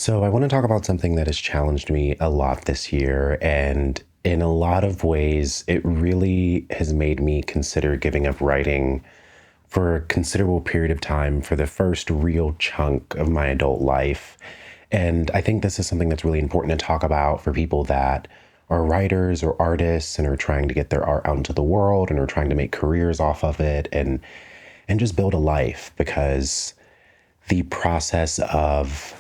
So, I want to talk about something that has challenged me a lot this year. And in a lot of ways, it really has made me consider giving up writing for a considerable period of time for the first real chunk of my adult life. And I think this is something that's really important to talk about for people that are writers or artists and are trying to get their art out into the world and are trying to make careers off of it and just build a life, because the process of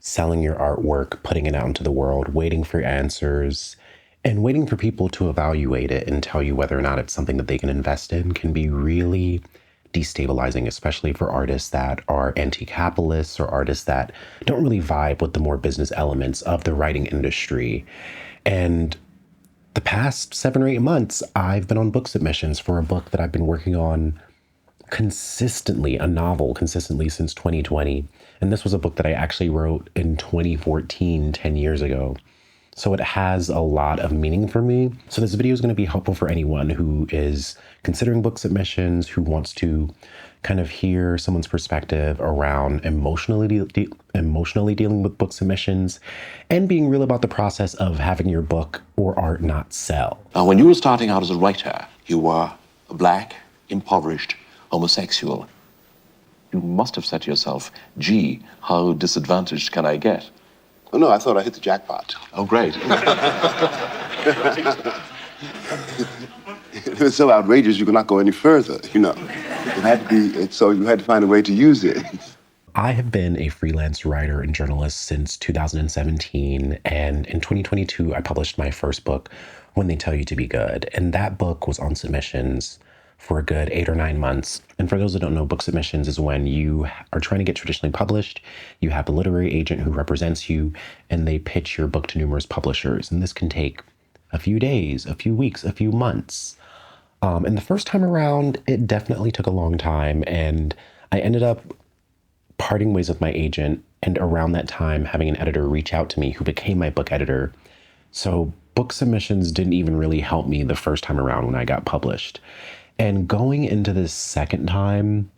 selling your artwork, putting it out into the world, waiting for answers, and waiting for people to evaluate it and tell you whether or not it's something that they can invest in can be really destabilizing, especially for artists that are anti-capitalists or artists that don't really vibe with the more business elements of the writing industry. And the past 7 or 8 months, I've been on book submissions for a book that I've been working on consistently, a novel consistently since 2020. And this was a book that I actually wrote in 2014, 10 years ago. So it has a lot of meaning for me. So this video is going to be helpful for anyone who is considering book submissions, who wants to kind of hear someone's perspective around emotionally dealing with book submissions and being real about the process of having your book or art not sell. When you were starting out as a writer, you were a black, impoverished homosexual. You must have said to yourself, gee, how disadvantaged can I get? Oh, no, I thought I hit the jackpot. Oh, great. It was so outrageous you could not go any further, you know. It had to be, so you had to find a way to use it. I have been a freelance writer and journalist since 2017, and in 2022, I published my first book, When They Tell You to Be Good, and that book was on submissions for a good 8 or 9 months. And for those that don't know, book submissions is when you are trying to get traditionally published, you have a literary agent who represents you, and they pitch your book to numerous publishers. And this can take a few days, a few weeks, a few months. And the first time around, it definitely took a long time. And I ended up parting ways with my agent, and around that time, having an editor reach out to me who became my book editor. So book submissions didn't even really help me the first time around when I got published. And going into this second time,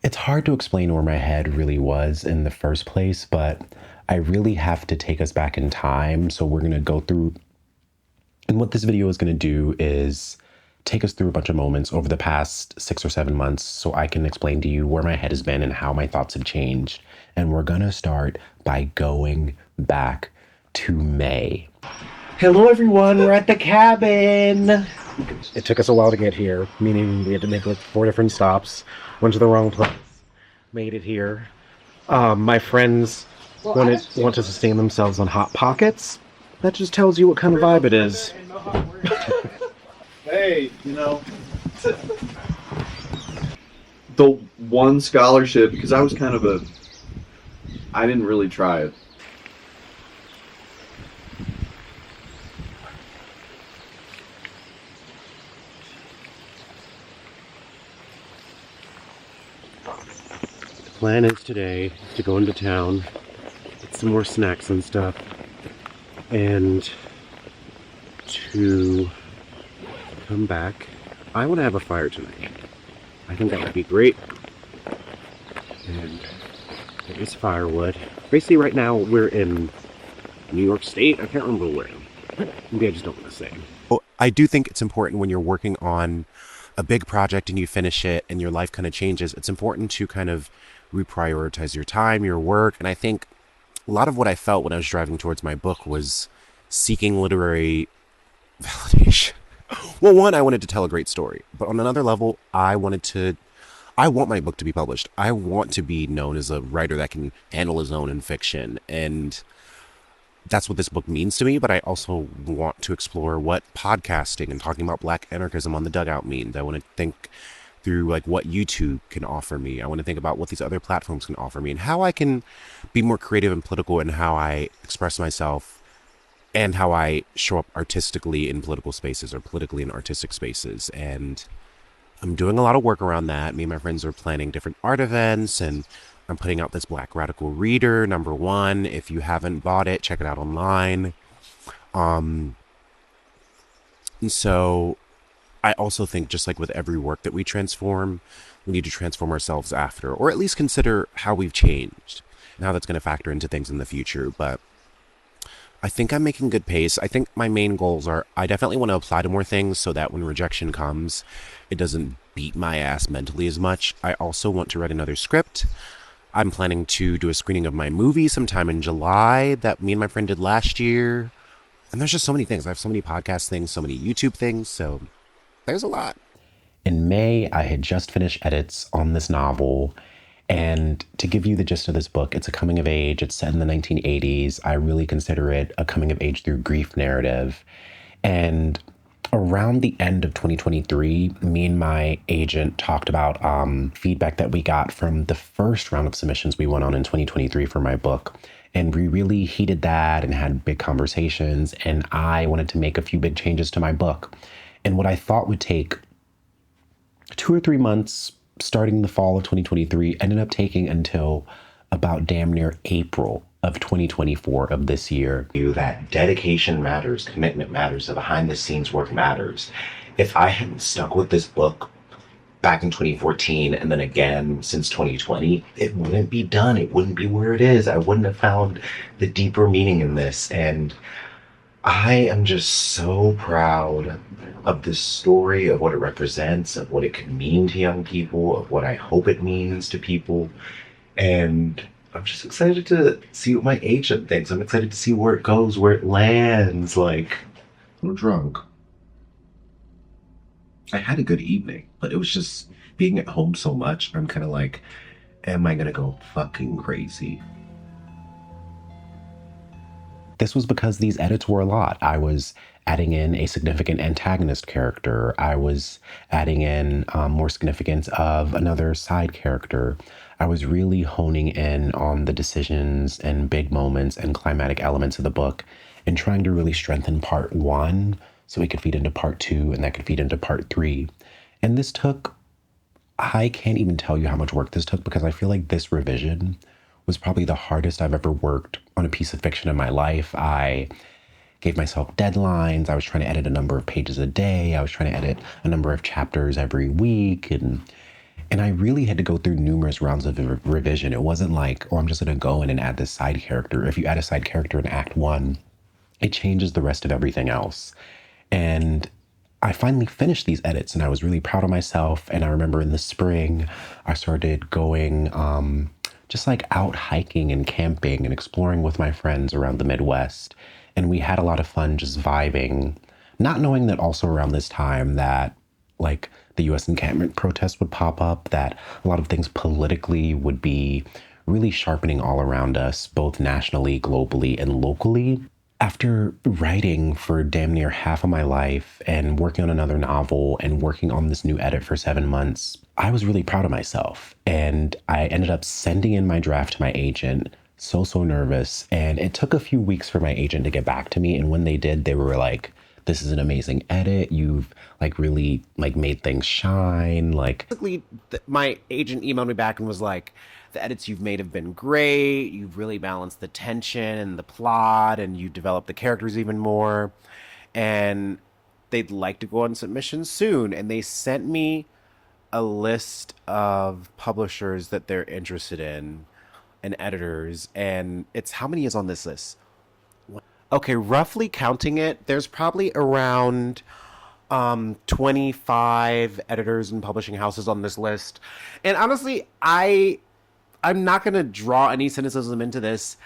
it's hard to explain where my head really was in the first place, but I really have to take us back in time. So we're going to go through, and what this video is going to do is take us through a bunch of moments over the past 6 or 7 months so I can explain to you where my head has been and how my thoughts have changed. And we're going to start by going back to May. Hello, everyone. We're at the cabin. It took us a while to get here, meaning we had to make like 4 different stops. Went to the wrong place. Made it here. My friends want to sustain themselves on Hot Pockets. That just tells you what kind of vibe it is. Hey, you know, the one scholarship, because I was kind of I didn't really try it. The plan is today to go into town, get some more snacks and stuff, and to come back. I want to have a fire tonight. I think that would be great. And there is firewood. Basically, right now we're in New York State. I can't remember where. Maybe I just don't want to say. Well, I do think it's important when you're working on a big project and you finish it and your life kind of changes. It's important to kind of reprioritize your time, your work. And I think a lot of what I felt when I was driving towards my book was seeking literary validation. Well, one, I wanted to tell a great story, but on another level, I want my book to be published. I want to be known as a writer that can handle his own in fiction. And that's what this book means to me. But I also want to explore what podcasting and talking about Black anarchism on the dugout means. I want to think through like what YouTube can offer me. I want to think about what these other platforms can offer me and how I can be more creative and political in how I express myself and how I show up artistically in political spaces or politically in artistic spaces. And I'm doing a lot of work around that. Me and my friends are planning different art events, and I'm putting out this Black Radical Reader #1. If you haven't bought it, check it out online. And so I also think, just like with every work that we transform, we need to transform ourselves after, or at least consider how we've changed and how that's going to factor into things in the future. But I think I'm making good pace. I think my main goals are I definitely want to apply to more things so that when rejection comes, it doesn't beat my ass mentally as much. I also want to write another script. I'm planning to do a screening of my movie sometime in July that me and my friend did last year. And there's just so many things. I have so many podcast things, so many YouTube things. So there's a lot. In May, I had just finished edits on this novel. And to give you the gist of this book, it's a coming of age. It's set in the 1980s. I really consider it a coming of age through grief narrative. And around the end of 2023, me and my agent talked about feedback that we got from the first round of submissions we went on in 2023 for my book. And we really heated that and had big conversations. And I wanted to make a few big changes to my book. And what I thought would take 2 or 3 months starting the fall of 2023 ended up taking until about damn near April of 2024 of this year. That dedication matters, commitment matters, the behind the scenes work matters. If I hadn't stuck with this book back in 2014 and then again since 2020, it wouldn't be done. It wouldn't be where it is. I wouldn't have found the deeper meaning in this. And I am just so proud of this story, of what it represents, of what it could mean to young people, of what I hope it means to people. And I'm just excited to see what my agent thinks. I'm excited to see where it goes, where it lands. Like, I'm drunk. I had a good evening, but it was just being at home so much. I'm kind of like, am I gonna go fucking crazy? This was because these edits were a lot. I was adding in a significant antagonist character. I was adding in more significance of another side character. I was really honing in on the decisions and big moments and climatic elements of the book and trying to really strengthen part 1 so it could feed into part 2 and that could feed into part 3. And this took, I can't even tell you how much work this took because I feel like this revision was probably the hardest I've ever worked on a piece of fiction in my life. I gave myself deadlines. I was trying to edit a number of pages a day. I was trying to edit a number of chapters every week. And I really had to go through numerous rounds of revision. It wasn't like, oh, I'm just going to go in and add this side character. If you add a side character in Act 1, it changes the rest of everything else. And I finally finished these edits and I was really proud of myself. And I remember in the spring, I started going just like out hiking and camping and exploring with my friends around the Midwest. And we had a lot of fun just vibing, not knowing that also around this time that like the US encampment protests would pop up, that a lot of things politically would be really sharpening all around us, both nationally, globally, and locally. After writing for damn near half of my life and working on another novel and working on this new edit for 7 months, I was really proud of myself. And I ended up sending in my draft to my agent, so nervous. And it took a few weeks for my agent to get back to me. And when they did, they were like, this is an amazing edit. You've like really like made things shine. Like basically my agent emailed me back and was like, the edits you've made have been great. You've really balanced the tension and the plot and you developed the characters even more. And they'd like to go on submission soon. And they sent me a list of publishers that they're interested in and editors. And it's how many is on this list? Okay, roughly counting it, there's probably around 25 editors and publishing houses on this list. And honestly, I'm not going to draw any cynicism into this.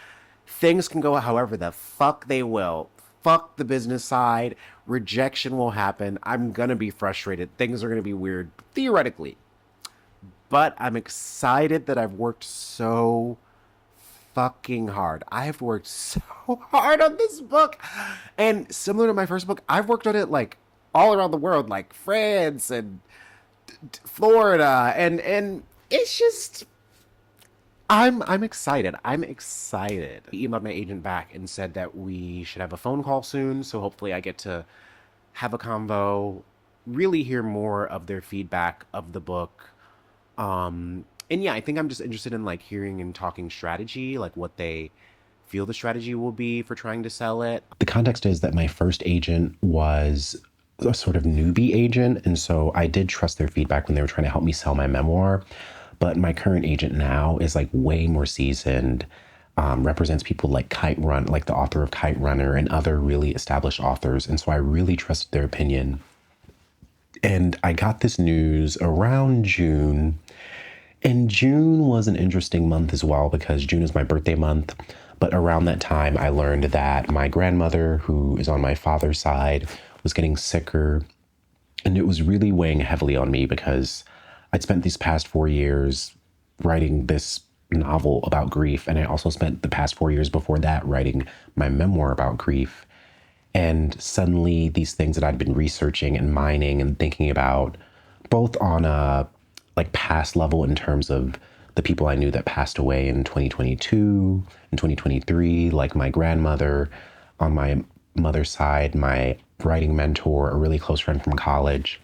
Things can go however the fuck they will. Fuck the business side. Rejection will happen. I'm going to be frustrated. Things are going to be weird, theoretically. But I'm excited that I've worked so fucking hard. I've worked so hard on this book. And similar to my first book, I've worked on it like all around the world, like France and Florida. And it's just, I'm excited. I'm excited. He emailed my agent back and said that we should have a phone call soon. So hopefully I get to have a convo, really hear more of their feedback of the book. And yeah, I think I'm just interested in like hearing and talking strategy, like what they feel the strategy will be for trying to sell it. The context is that my first agent was a sort of newbie agent. And so I did trust their feedback when they were trying to help me sell my memoir. But my current agent now is like way more seasoned, represents people like like the author of Kite Runner and other really established authors. And so I really trusted their opinion. And I got this news around June. And June was an interesting month as well because June is my birthday month. But around that time, I learned that my grandmother, who is on my father's side, was getting sicker. And it was really weighing heavily on me because I'd spent these past 4 years writing this novel about grief. And I also spent the past 4 years before that writing my memoir about grief. And suddenly these things that I'd been researching and mining and thinking about, both on a like past level in terms of the people I knew that passed away in 2022 and 2023, like my grandmother, on my mother's side, my writing mentor, a really close friend from college.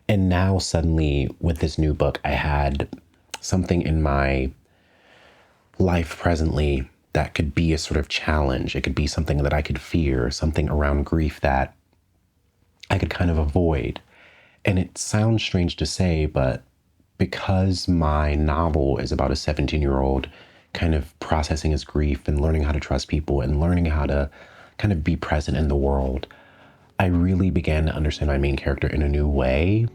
And now suddenly with this new book, I had something in my life presently that could be a sort of challenge. It could be something that I could fear, something around grief that I could kind of avoid. And it sounds strange to say, but because my novel is about a 17-year-old kind of processing his grief and learning how to trust people and learning how to kind of be present in the world, I really began to understand my main character in a new way.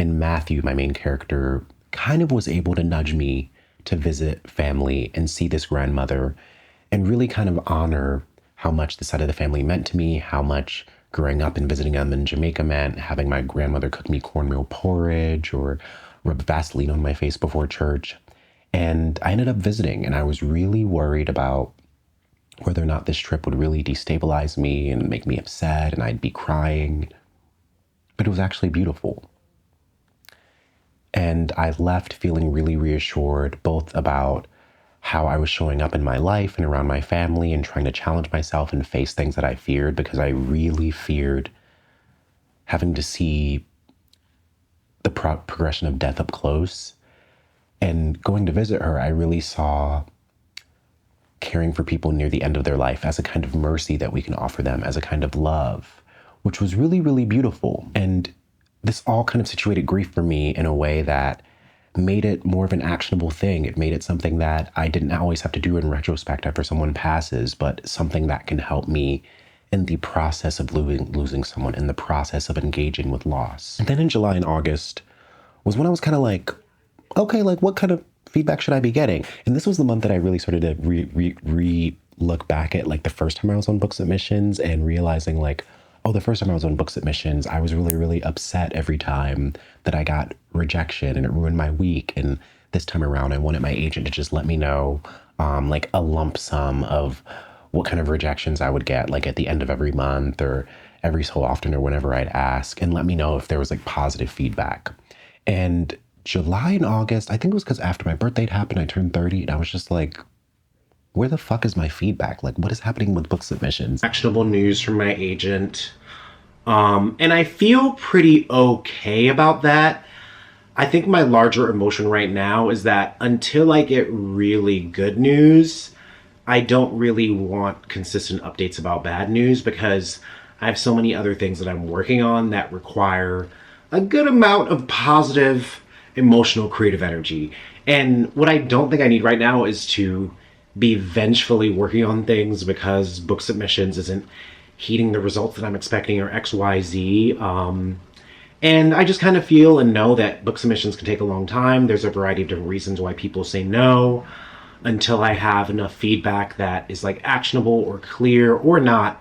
And Matthew, my main character, kind of was able to nudge me to visit family and see this grandmother and really kind of honor how much the side of the family meant to me, how much growing up and visiting them in Jamaica meant, having my grandmother cook me cornmeal porridge or rub Vaseline on my face before church. And I ended up visiting, and I was really worried about whether or not this trip would really destabilize me and make me upset and I'd be crying. But it was actually beautiful. And I left feeling really reassured, both about how I was showing up in my life and around my family and trying to challenge myself and face things that I feared, because I really feared having to see the progression of death up close. And going to visit her, I really saw caring for people near the end of their life as a kind of mercy that we can offer them, as a kind of love, which was really, really beautiful. And this all kind of situated grief for me in a way that made it more of an actionable thing. It made it something that I didn't always have to do in retrospect after someone passes, but something that can help me in the process of losing someone, in the process of engaging with loss. And then in July and August was when I was kind of like, okay, like what kind of feedback should I be getting? And this was the month that I really started to look back at like the first time I was on book submissions and realizing like, oh, the first time I was on book submissions, I was really, really upset every time that I got rejection, and it ruined my week. And this time around, I wanted my agent to just let me know like a lump sum of what kind of rejections I would get, like at the end of every month or every so often or whenever I'd ask, and let me know if there was like positive feedback. And July and August, I think it was because after my birthday had happened, I turned 30, and I was just like, where the fuck is my feedback? Like, what is happening with book submissions? Actionable news from my agent. And I feel pretty okay about that. I think my larger emotion right now is that until I get really good news, I don't really want consistent updates about bad news, because I have so many other things that I'm working on that require a good amount of positive, emotional, creative energy. And what I don't think I need right now is to be vengefully working on things because book submissions isn't heeding the results that I'm expecting, or XYZ. And I just kind of feel and know that book submissions can take a long time. There's a variety of different reasons why people say no. Until I have enough feedback that is like actionable or clear or not,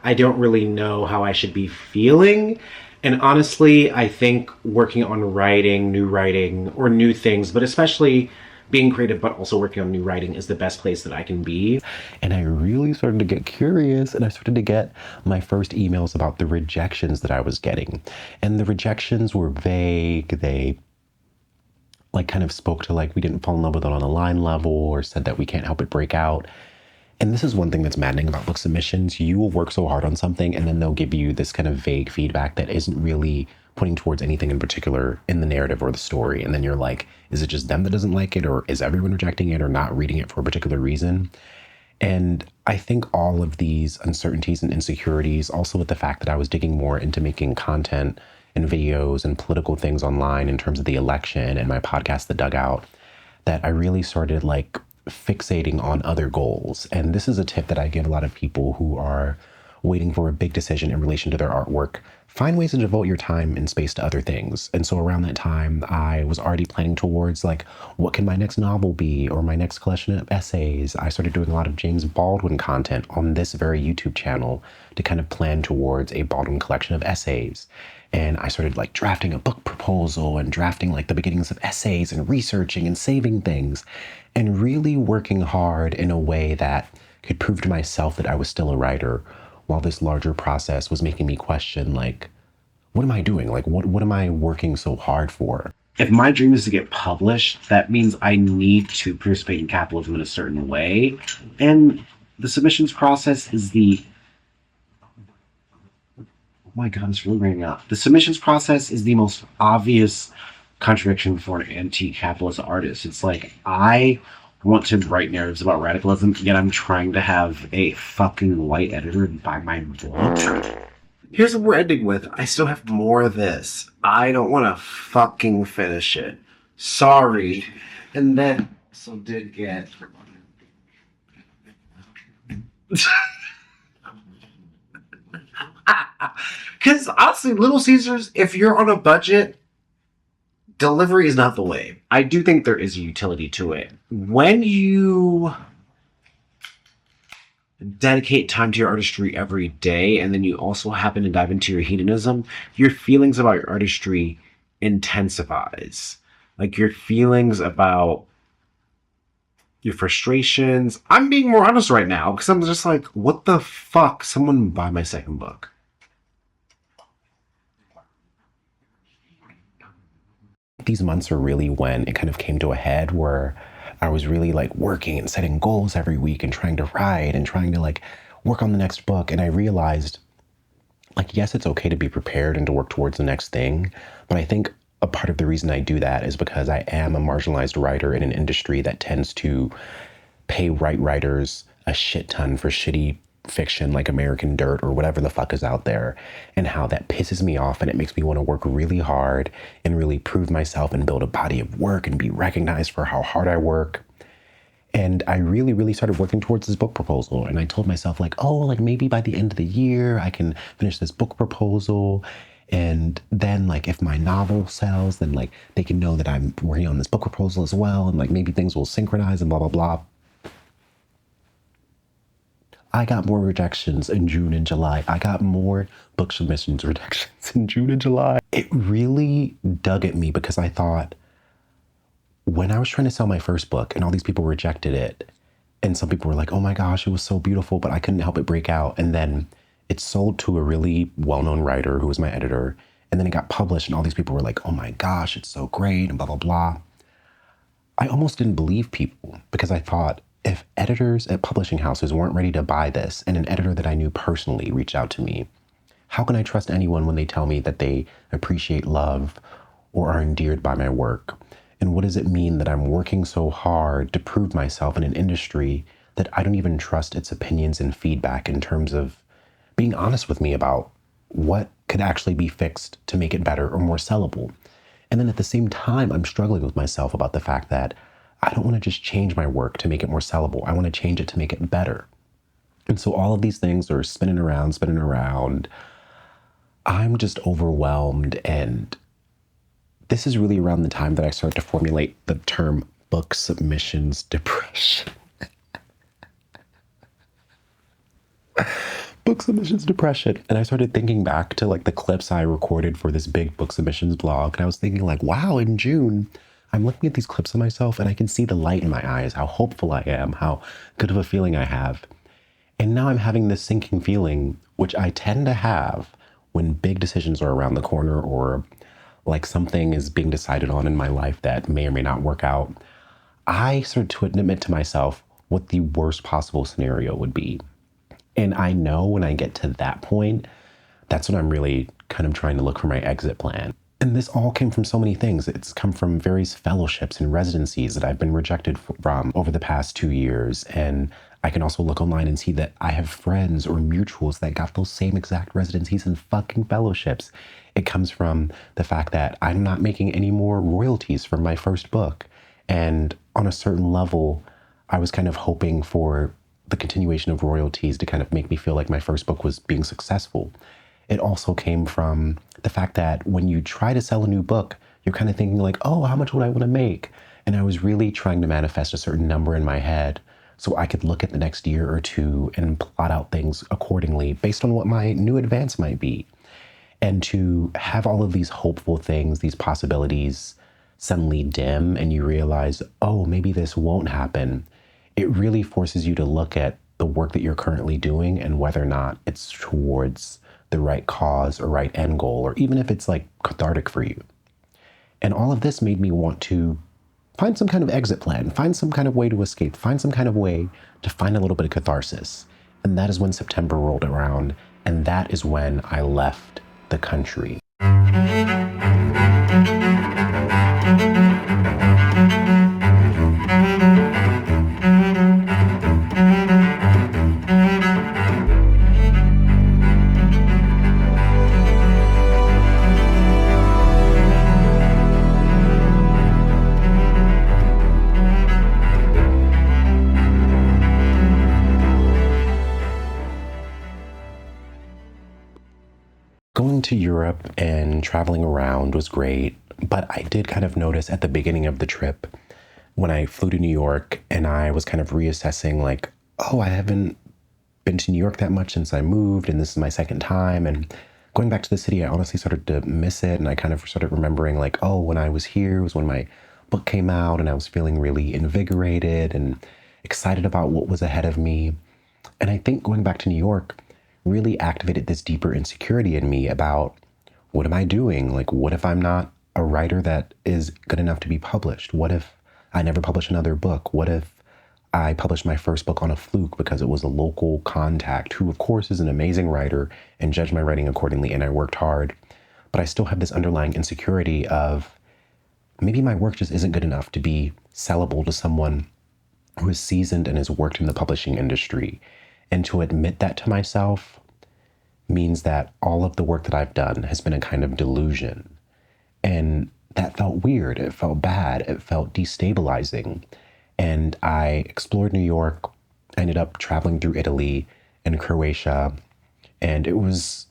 I don't really know how I should be feeling. And honestly, I think working on writing, or new things, but especially being creative but also working on new writing is the best place that I can be. And I really started to get curious, and I started to get my first emails about the rejections that I was getting. And the rejections were vague. They like kind of spoke to like we didn't fall in love with it on a line level, or said that we can't help it break out. And this is one thing that's maddening about book submissions. You will work so hard on something and then they'll give you this kind of vague feedback that isn't really pointing towards anything in particular in the narrative or the story. And then you're like, is it just them that doesn't like it, or is everyone rejecting it or not reading it for a particular reason? And I think all of these uncertainties and insecurities, also with the fact that I was digging more into making content and videos and political things online in terms of the election and my podcast, The Dugout, that I really started like fixating on other goals. And this is a tip that I give a lot of people who are waiting for a big decision in relation to their artwork. Find ways to devote your time and space to other things. And so around that time, I was already planning towards like, what can my next novel be, or my next collection of essays? I started doing a lot of James Baldwin content on this very YouTube channel to kind of plan towards a Baldwin collection of essays. And I started like drafting a book proposal and drafting like the beginnings of essays and researching and saving things and really working hard in a way that could prove to myself that I was still a writer, while this larger process was making me question, like, what am I doing? Like, what am I working so hard for? If my dream is to get published, that means I need to participate in capitalism in a certain way. And the submissions process is oh my God, it's really raining out. The submissions process is the most obvious contradiction for an anti-capitalist artist. It's like, I want to write narratives about radicalism, yet I'm trying to have a fucking white editor buy my book. Here's what we're ending with. I still have more of this. I don't want to fucking finish it. Sorry. And then, so did get... Because honestly, Little Caesars, if you're on a budget, delivery is not the way. I do think there is a utility to it. When you dedicate time to your artistry every day, and then you also happen to dive into your hedonism, your feelings about your artistry intensifies. Like your feelings about your frustrations. I'm being more honest right now because I'm just like, what the fuck? Someone buy my second book. These months are really when it kind of came to a head where I was really like working and setting goals every week and trying to write and trying to like work on the next book. And I realized, like, yes, it's okay to be prepared and to work towards the next thing. But I think a part of the reason I do that is because I am a marginalized writer in an industry that tends to pay writers a shit ton for shitty fiction like American Dirt or whatever the fuck is out there, and how that pisses me off, and it makes me want to work really hard and really prove myself and build a body of work and be recognized for how hard I work. And I really, really started working towards this book proposal. And I told myself like, oh, like maybe by the end of the year, I can finish this book proposal. And then like, if my novel sells, then like they can know that I'm working on this book proposal as well. And like, maybe things will synchronize and blah, blah, blah. I got more rejections in June and July. I got more book submissions rejections in June and July. It really dug at me because I thought, when I was trying to sell my first book and all these people rejected it, and some people were like, oh my gosh, it was so beautiful, but I couldn't help it break out. And then it sold to a really well-known writer who was my editor. And then it got published and all these people were like, oh my gosh, it's so great and blah, blah, blah. I almost didn't believe people because I thought, if editors at publishing houses weren't ready to buy this and an editor that I knew personally reached out to me, how can I trust anyone when they tell me that they appreciate love or are endeared by my work? And what does it mean that I'm working so hard to prove myself in an industry that I don't even trust its opinions and feedback in terms of being honest with me about what could actually be fixed to make it better or more sellable? And then at the same time, I'm struggling with myself about the fact that I don't want to just change my work to make it more sellable. I want to change it to make it better. And so all of these things are spinning around. I'm just overwhelmed. And this is really around the time that I start to formulate the term book submissions depression. Book submissions depression. And I started thinking back to like the clips I recorded for this big book submissions blog. And I was thinking like, wow, in June, I'm looking at these clips of myself and I can see the light in my eyes, how hopeful I am, how good of a feeling I have. And now I'm having this sinking feeling, which I tend to have when big decisions are around the corner or like something is being decided on in my life that may or may not work out. I start to admit to myself what the worst possible scenario would be. And I know when I get to that point, that's when I'm really kind of trying to look for my exit plan. And this all came from so many things. It's come from various fellowships and residencies that I've been rejected from over the past 2 years. And I can also look online and see that I have friends or mutuals that got those same exact residencies and fucking fellowships. It comes from the fact that I'm not making any more royalties from my first book. And on a certain level, I was kind of hoping for the continuation of royalties to kind of make me feel like my first book was being successful. It also came from the fact that when you try to sell a new book, you're kind of thinking like, oh, how much would I want to make? And I was really trying to manifest a certain number in my head so I could look at the next year or two and plot out things accordingly based on what my new advance might be. And to have all of these hopeful things, these possibilities suddenly dim and you realize, oh, maybe this won't happen. It really forces you to look at the work that you're currently doing and whether or not it's towards the right cause or right end goal, or even if it's like cathartic for you. And all of this made me want to find some kind of exit plan, find some kind of way to escape, find some kind of way to find a little bit of catharsis. And that is when September rolled around, and that is when I left the country. Going to Europe and traveling around was great, but I did kind of notice at the beginning of the trip when I flew to New York and I was kind of reassessing like, oh, I haven't been to New York that much since I moved and this is my second time. And going back to the city, I honestly started to miss it. And I kind of started remembering like, oh, when I was here was when my book came out and I was feeling really invigorated and excited about what was ahead of me. And I think going back to New York really activated this deeper insecurity in me about what am I doing? Like, what if I'm not a writer that is good enough to be published? What if I never publish another book? What if I published my first book on a fluke because it was a local contact who, of course, is an amazing writer and judged my writing accordingly, and I worked hard. But I still have this underlying insecurity of maybe my work just isn't good enough to be sellable to someone who is seasoned and has worked in the publishing industry. And to admit that to myself means that all of the work that I've done has been a kind of delusion. And that felt weird. It felt bad. It felt destabilizing. And I explored New York. I ended up traveling through Italy and Croatia. And it was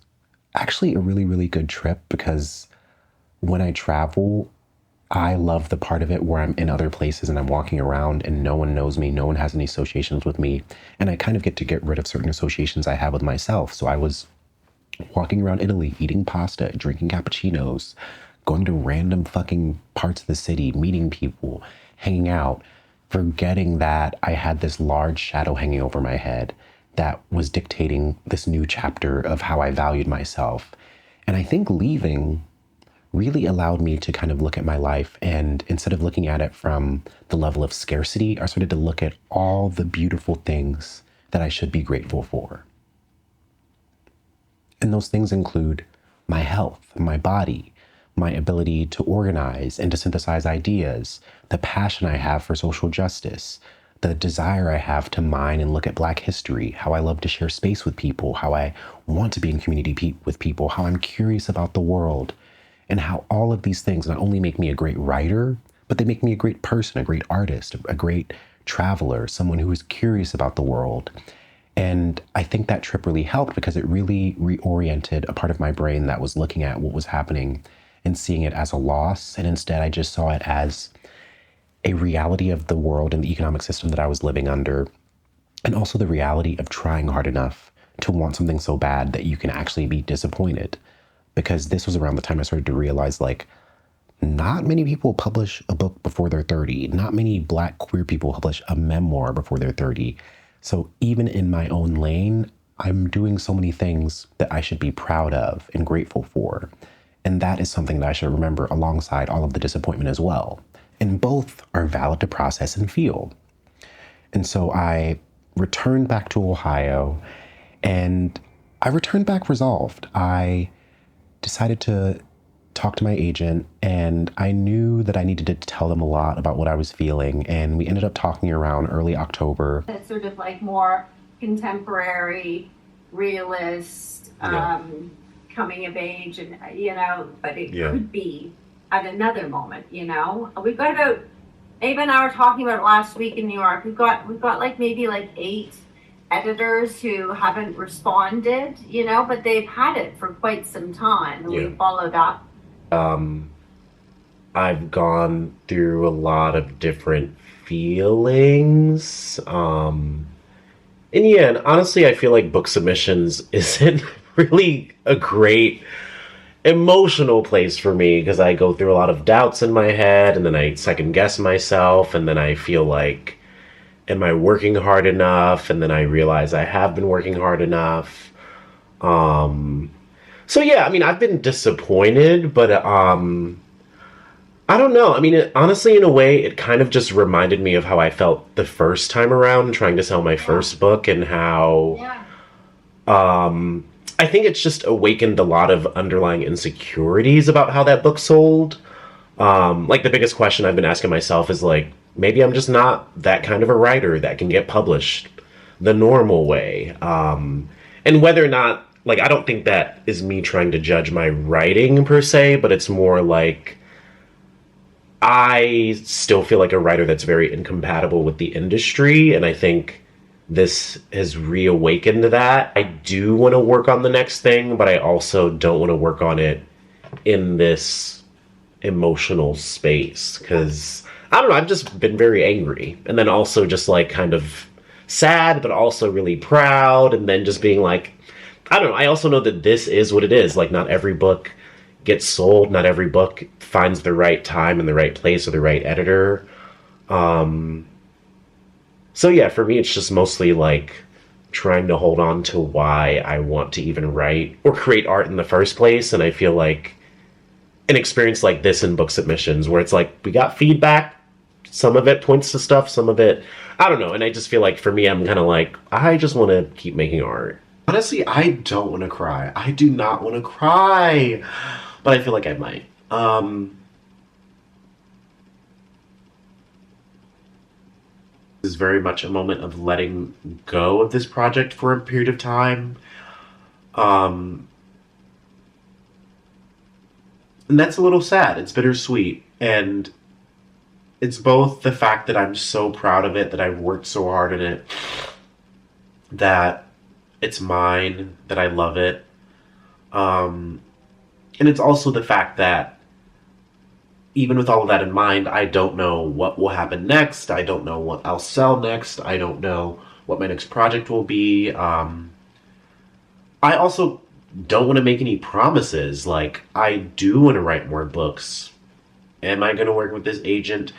actually a really, really good trip because when I travel, I love the part of it where I'm in other places and I'm walking around and no one knows me, no one has any associations with me, and I kind of get rid of certain associations I have with myself. So I was walking around Italy, eating pasta, drinking cappuccinos, going to random fucking parts of the city, meeting people, hanging out, forgetting that I had this large shadow hanging over my head that was dictating this new chapter of how I valued myself. And I think leaving really allowed me to kind of look at my life, and instead of looking at it from the level of scarcity, I started to look at all the beautiful things that I should be grateful for. And those things include my health, my body, my ability to organize and to synthesize ideas, the passion I have for social justice, the desire I have to mine and look at Black history, how I love to share space with people, how I want to be in community with people, how I'm curious about the world, and how all of these things not only make me a great writer, but they make me a great person, a great artist, a great traveler, someone who is curious about the world. And I think that trip really helped because it really reoriented a part of my brain that was looking at what was happening and seeing it as a loss. And instead, I just saw it as a reality of the world and the economic system that I was living under, and also the reality of trying hard enough to want something so bad that you can actually be disappointed. Because this was around the time I started to realize, like, not many people publish a book before they're 30. Not many Black queer people publish a memoir before they're 30. So even in my own lane, I'm doing so many things that I should be proud of and grateful for. And that is something that I should remember alongside all of the disappointment as well. And both are valid to process and feel. And so I returned back to Ohio, and I returned back resolved. I decided to talk to my agent, and I knew that I needed to tell them a lot about what I was feeling. And we ended up talking around early October. It's sort of like more contemporary, realist, coming of age, and but it could be at another moment. We've got about, Abe and I were talking about it last week in New York. We've got like maybe like 8 editors who haven't responded, but they've had it for quite some time, and we followed up. I've gone through a lot of different feelings. And honestly, I feel like book submissions isn't really a great emotional place for me, because I go through a lot of doubts in my head, and then I second guess myself, and then I feel like, am I working hard enough? And then I realize I have been working hard enough. So yeah, I've been disappointed, but I don't know. Honestly, in a way, it kind of just reminded me of how I felt the first time around trying to sell my first book, and how I think it's just awakened a lot of underlying insecurities about how that book sold. Like, the biggest question I've been asking myself is, like, maybe I'm just not that kind of a writer that can get published the normal way. And whether or not, like, I don't think that is me trying to judge my writing per se, but it's more like I still feel like a writer that's very incompatible with the industry, and I think this has reawakened that. I do want to work on the next thing, but I also don't want to work on it in this emotional space, because I don't know, I've just been very angry, and then also just like kind of sad, but also really proud, and then just being like, I don't know, I also know that this is what it is. Like, not every book gets sold, not every book finds the right time and the right place or the right editor. So yeah, for me, it's just mostly like trying to hold on to why I want to even write or create art in the first place. And I feel like an experience like this in book submissions, where it's like, we got feedback, some of it points to stuff, some of it, I don't know. And I just feel like for me, I'm kind of like, I just want to keep making art. Honestly, I don't want to cry. I do not want to cry, but I feel like I might. This is very much a moment of letting go of this project for a period of time. And that's a little sad. It's bittersweet. And it's both the fact that I'm so proud of it, that I've worked so hard in it, that it's mine, that I love it. And it's also the fact that even with all of that in mind, I don't know what will happen next. I don't know what I'll sell next. I don't know what my next project will be. I also don't want to make any promises. Like, I do want to write more books. Am I going to work with this agent?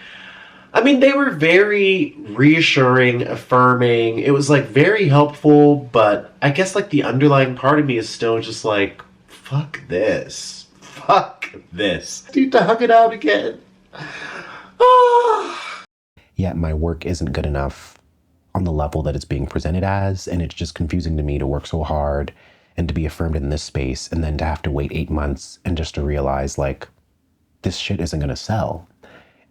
They were very reassuring, affirming. It was, like, very helpful, but I guess, like, the underlying part of me is still just like, fuck this. Fuck this. I need to hug it out again. Yet my work isn't good enough on the level that it's being presented as, and it's just confusing to me to work so hard and to be affirmed in this space, and then to have to wait 8 months and just to realize, like, this shit isn't gonna sell.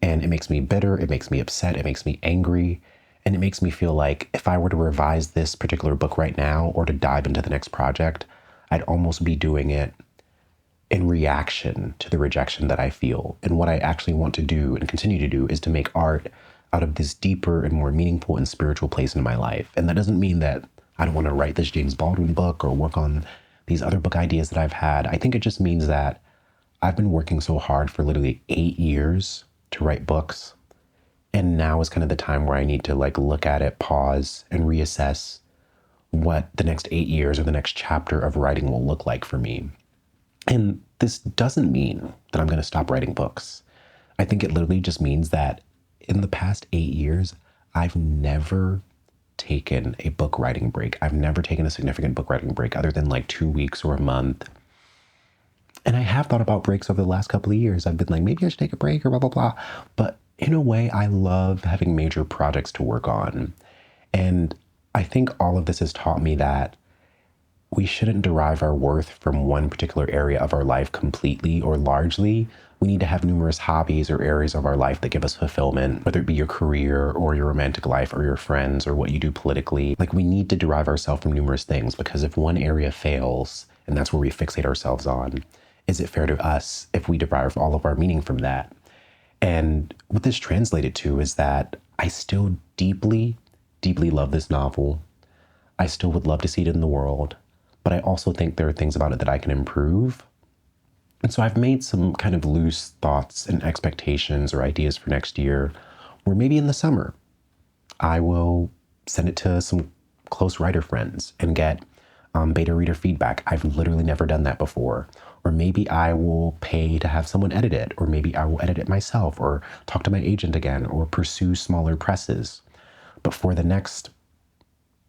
And it makes me bitter, it makes me upset, it makes me angry, and it makes me feel like if I were to revise this particular book right now or to dive into the next project, I'd almost be doing it in reaction to the rejection that I feel. And what I actually want to do and continue to do is to make art out of this deeper and more meaningful and spiritual place in my life. And that doesn't mean that I don't want to write this James Baldwin book or work on these other book ideas that I've had. I think it just means that I've been working so hard for literally 8 years to write books. And now is kind of the time where I need to, like, look at it, pause, and reassess what the next 8 years or the next chapter of writing will look like for me. And this doesn't mean that I'm going to stop writing books. I think it literally just means that in the past 8 years, I've never taken a book writing break. I've never taken a significant book writing break other than like 2 weeks or a month. And I have thought about breaks over the last couple of years. I've been like, maybe I should take a break or blah, blah, blah. But in a way, I love having major projects to work on. And I think all of this has taught me that we shouldn't derive our worth from one particular area of our life completely or largely. We need to have numerous hobbies or areas of our life that give us fulfillment, whether it be your career or your romantic life or your friends or what you do politically. Like, we need to derive ourselves from numerous things, because if one area fails and that's where we fixate ourselves on, is it fair to us if we derive all of our meaning from that? And what this translated to is that I still deeply, deeply love this novel. I still would love to see it in the world, but I also think there are things about it that I can improve. And so I've made some kind of loose thoughts and expectations or ideas for next year, where maybe in the summer, I will send it to some close writer friends and get beta reader feedback. I've literally never done that before. Or maybe I will pay to have someone edit it, or maybe I will edit it myself, or talk to my agent again, or pursue smaller presses. But for the next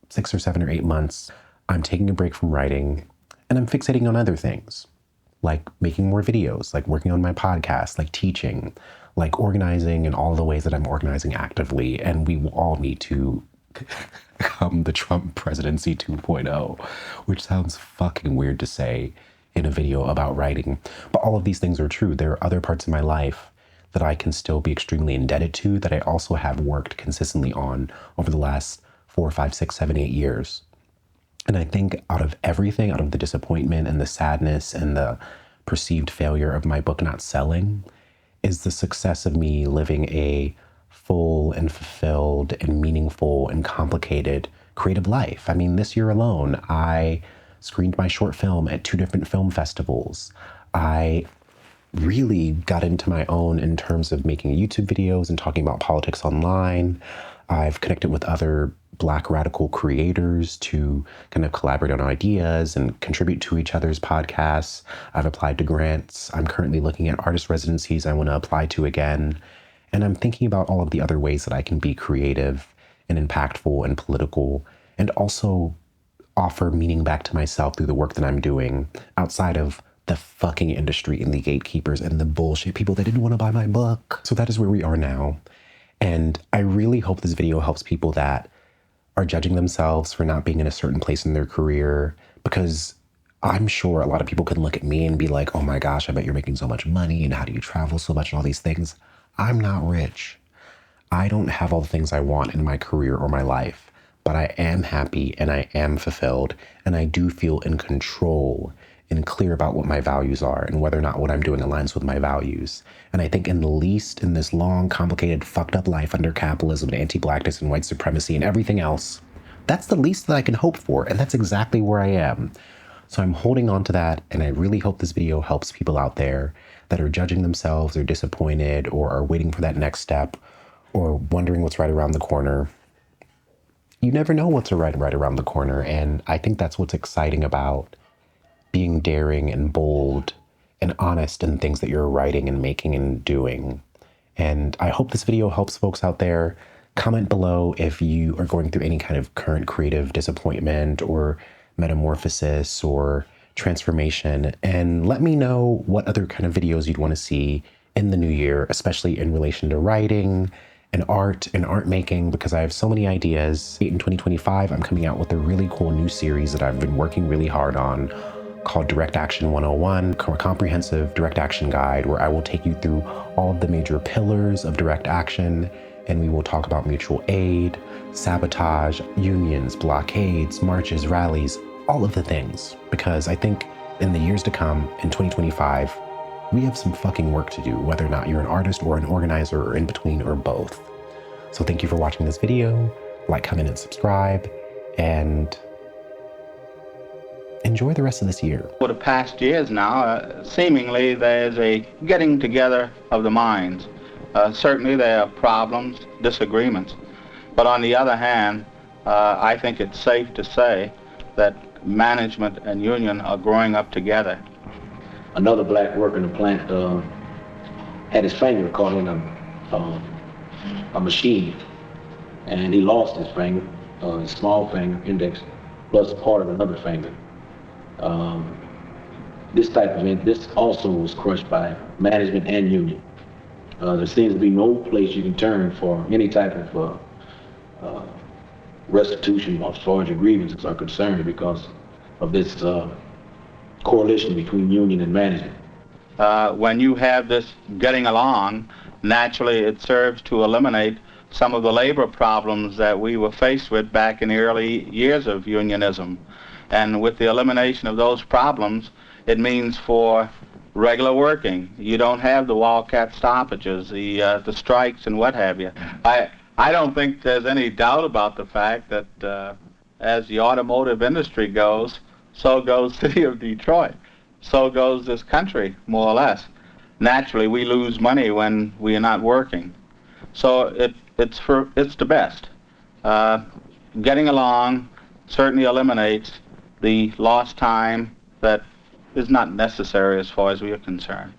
6 or 7 or 8 months, I'm taking a break from writing, and I'm fixating on other things, like making more videos, like working on my podcast, like teaching, like organizing in all the ways that I'm organizing actively. And we will all need to become the Trump presidency 2.0, which sounds fucking weird to say in a video about writing. But all of these things are true. There are other parts of my life that I can still be extremely indebted to, that I also have worked consistently on over the last 4, 5, 6, 7, 8 years. And I think out of everything, out of the disappointment and the sadness and the perceived failure of my book not selling, is the success of me living a full and fulfilled and meaningful and complicated creative life. I mean, this year alone, I screened my short film at 2 different film festivals. I really got into my own in terms of making YouTube videos and talking about politics online. I've connected with other Black radical creators to kind of collaborate on ideas and contribute to each other's podcasts. I've applied to grants. I'm currently looking at artist residencies I want to apply to again. And I'm thinking about all of the other ways that I can be creative and impactful and political, and also offer meaning back to myself through the work that I'm doing outside of the fucking industry and the gatekeepers and the bullshit people that didn't want to buy my book. So that is where we are now. And I really hope this video helps people that are judging themselves for not being in a certain place in their career, because I'm sure a lot of people can look at me and be like, oh my gosh, I bet you're making so much money, and how do you travel so much and all these things. I'm not rich. I don't have all the things I want in my career or my life, but I am happy and I am fulfilled, and I do feel in control and clear about what my values are and whether or not what I'm doing aligns with my values. And I think in the least, in this long, complicated, fucked up life under capitalism and anti-blackness and white supremacy and everything else, that's the least that I can hope for. And that's exactly where I am. So I'm holding on to that. And I really hope this video helps people out there that are judging themselves or disappointed or are waiting for that next step or wondering what's right around the corner. You never know what's right around the corner. And I think that's what's exciting about being daring and bold and honest in things that you're writing and making and doing. And I hope this video helps folks out there. Comment below if you are going through any kind of current creative disappointment or metamorphosis or transformation, and let me know what other kind of videos you'd want to see in the new year, especially in relation to writing and art making, because I have so many ideas. In 2025, I'm coming out with a really cool new series that I've been working really hard on, called Direct Action 101, a comprehensive direct action guide where I will take you through all of the major pillars of direct action, and we will talk about mutual aid, sabotage, unions, blockades, marches, rallies, all of the things. Because I think in the years to come, in 2025, we have some fucking work to do, whether or not you're an artist or an organizer or in between or both. So thank you for watching this video. Like, comment, and subscribe, and enjoy the rest of this year. For the past years now, seemingly there's a getting together of the minds. Certainly there are problems, disagreements, but on the other hand, I think it's safe to say that management and union are growing up together. another black worker in the plant had his finger caught in a machine, and he lost his finger, his small finger, index, plus part of another finger. This also was crushed by management and union. There seems to be no place you can turn for any type of restitution as far as your grievances are concerned because of this coalition between union and management. When you have this getting along, naturally it serves to eliminate some of the labor problems that we were faced with back in the early years of unionism. And with the elimination of those problems, it means for regular working. You don't have the wildcat stoppages, the strikes and what have you. I don't think there's any doubt about the fact that as the automotive industry goes, so goes the city of Detroit. So goes this country, more or less. Naturally, we lose money when we are not working. So it's the best. Getting along certainly eliminates the lost time that is not necessary as far as we are concerned.